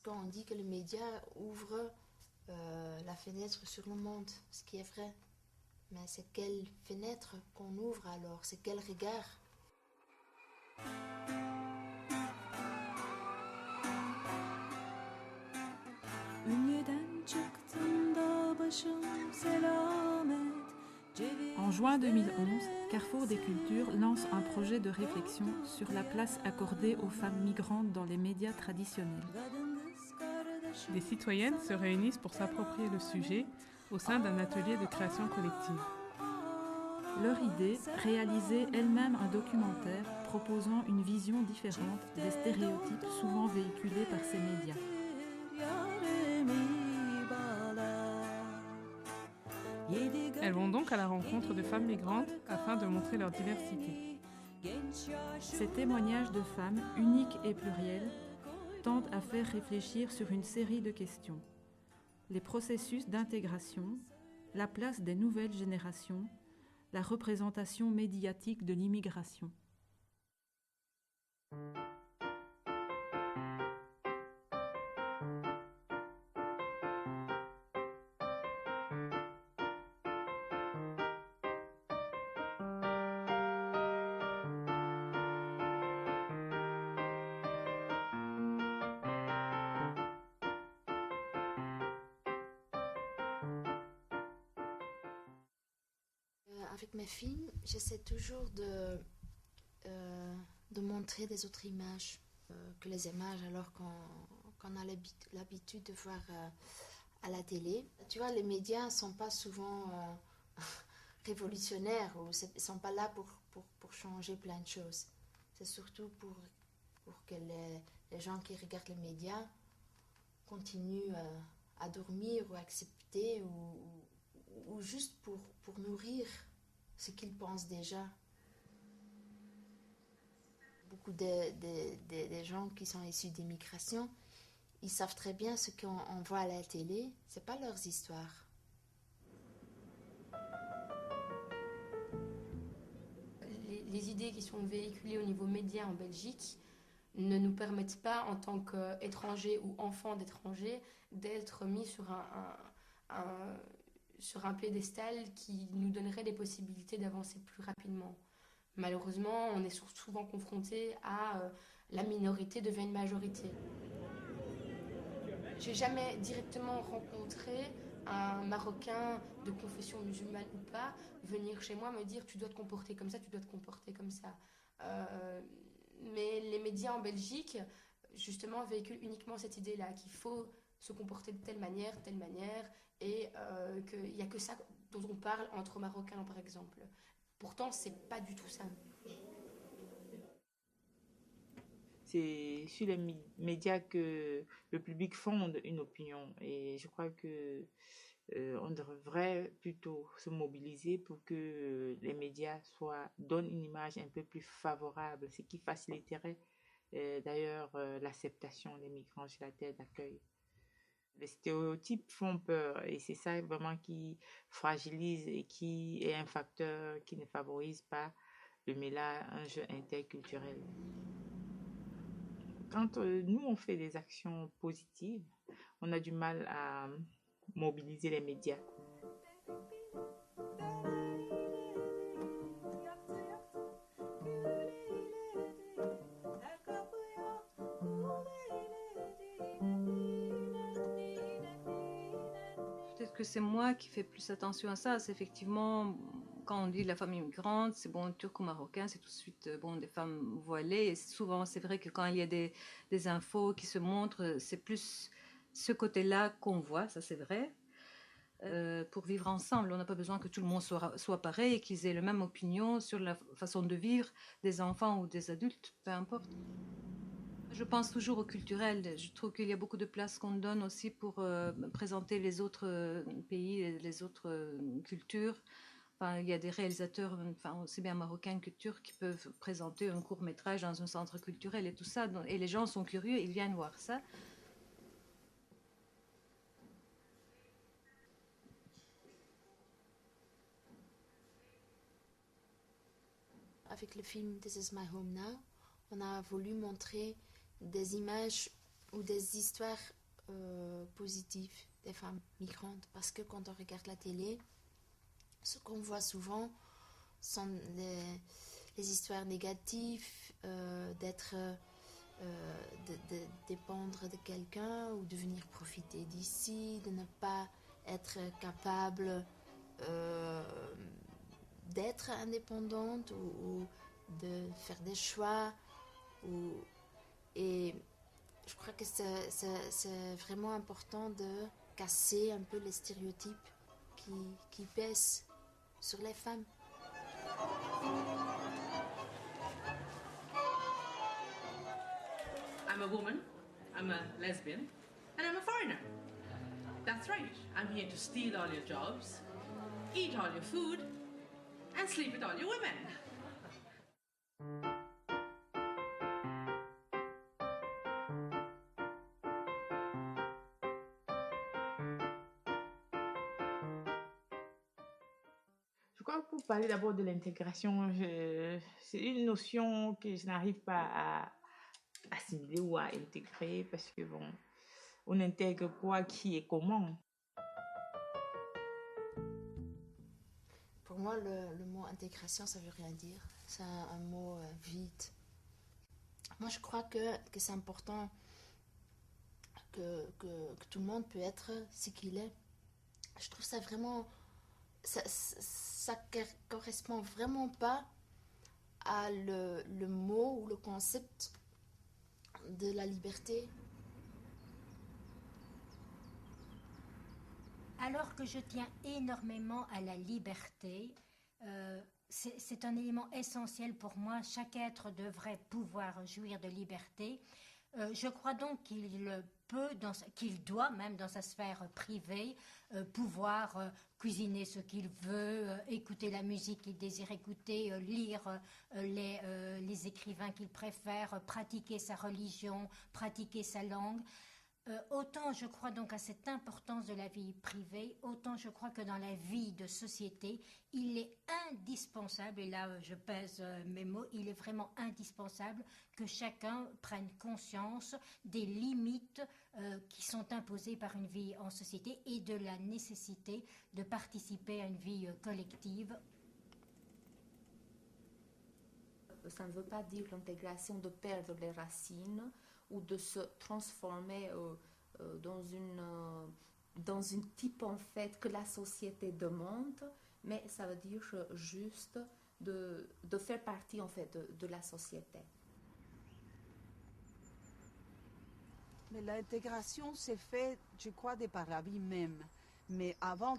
quand on dit que les médias ouvrent la fenêtre sur le monde, ce qui est vrai. Mais c'est quelle fenêtre qu'on ouvre alors? C'est quel regard? En juin 2011, Carrefour des Cultures lance un projet de réflexion sur la place accordée aux femmes migrantes dans les médias traditionnels. Des citoyennes se réunissent pour s'approprier le sujet au sein d'un atelier de création collective. Leur idée, réaliser elle-même un documentaire proposant une vision différente des stéréotypes souvent véhiculés par ces médias. Elles vont donc à la rencontre de femmes migrantes afin de montrer leur diversité. Ces témoignages de femmes, uniques et pluriels, tendent à faire réfléchir sur une série de questions. Les processus d'intégration, la place des nouvelles générations, la représentation médiatique de l'immigration. Avec mes films, j'essaie toujours de montrer des autres images que les images alors qu'on a l'habitude de voir à la télé. Tu vois, les médias ne sont pas souvent révolutionnaires ou ne sont pas là pour changer plein de choses. C'est surtout pour que les gens qui regardent les médias continuent à dormir ou à accepter ou juste pour nourrir ce qu'ils pensent déjà. Beaucoup des gens qui sont issus d'immigration, ils savent très bien ce qu'on voit à la télé, c'est pas leurs histoires. Les idées qui sont véhiculées au niveau média en Belgique ne nous permettent pas, en tant qu'étrangers ou enfants d'étrangers, d'être mis sur un piédestal qui nous donnerait des possibilités d'avancer plus rapidement. Malheureusement, on est souvent confronté à la minorité devient une majorité. J'ai jamais directement rencontré un Marocain de confession musulmane ou pas venir chez moi me dire tu dois te comporter comme ça, tu dois te comporter comme ça. Mais les médias en Belgique, justement, véhiculent uniquement cette idée-là, qu'il faut se comporter de telle manière, et qu'il n'y a que ça dont on parle entre Marocains, par exemple. Pourtant, c'est pas du tout ça. C'est sur les médias que le public fonde une opinion. Et je crois que on devrait plutôt se mobiliser pour que les médias donnent une image un peu plus favorable, ce qui faciliterait d'ailleurs l'acceptation des migrants sur la terre d'accueil. Les stéréotypes font peur et c'est ça vraiment qui fragilise et qui est un facteur qui ne favorise pas le mélange interculturel. Quand nous, on fait des actions positives, on a du mal à mobiliser les médias. Peut-être que c'est moi qui fais plus attention à ça. C'est effectivement, quand on dit la femme immigrante, c'est bon, turco-marocain, c'est tout de suite bon, des femmes voilées. Et souvent, c'est vrai que quand il y a des infos qui se montrent, c'est plus ce côté-là qu'on voit, ça c'est vrai. Pour vivre ensemble, on n'a pas besoin que tout le monde soit pareil et qu'ils aient la même opinion sur la façon de vivre des enfants ou des adultes, peu importe. Je pense toujours au culturel. Je trouve qu'il y a beaucoup de place qu'on donne aussi pour présenter les autres pays, les autres cultures. Enfin, il y a des réalisateurs, enfin, aussi bien marocains que turcs, qui peuvent présenter un court-métrage dans un centre culturel et tout ça. Et les gens sont curieux, ils viennent voir ça. Avec le film This Is My Home Now, on a voulu montrer des images ou des histoires positives des femmes migrantes. Parce que quand on regarde la télé, ce qu'on voit souvent sont les histoires négatives, d'être, de dépendre de quelqu'un ou de venir profiter d'ici, de ne pas être capable d'être indépendante ou de faire des choix. Et je crois que c'est vraiment important de casser un peu les stéréotypes qui pèsent sur les femmes. I'm a woman, I'm a lesbian, and I'm a foreigner. That's right, I'm here to steal all your jobs, eat all your food, and sleep with all your women. Je crois que pour parler d'abord de l'intégration, c'est une notion que je n'arrive pas à assimiler ou à intégrer parce que bon, on intègre quoi, qui et comment. Pour moi, le mot intégration, ça veut rien dire. C'est un mot vide. Moi, je crois que c'est important que tout le monde peut être ce qu'il est. Je trouve ça vraiment... Ça correspond vraiment pas à le mot ou le concept de la liberté. Alors que je tiens énormément à la liberté, c'est un élément essentiel pour moi. Chaque être devrait pouvoir jouir de liberté. Je crois donc qu'il peut, qu'il doit, même dans sa sphère privée, pouvoir cuisiner ce qu'il veut, écouter la musique qu'il désire écouter, lire les écrivains qu'il préfère, pratiquer sa religion, pratiquer sa langue. Autant je crois donc à cette importance de la vie privée, autant je crois que dans la vie de société, il est indispensable, et là je pèse mes mots, il est vraiment indispensable que chacun prenne conscience des limites qui sont imposées par une vie en société et de la nécessité de participer à une vie collective. Ça ne veut pas dire l'intégration de perdre les racines ou de se transformer dans une type en fait que la société demande, mais ça veut dire juste de faire partie en fait de la société. Mais l'intégration s'est faite, je crois, de par la vie même. Mais avant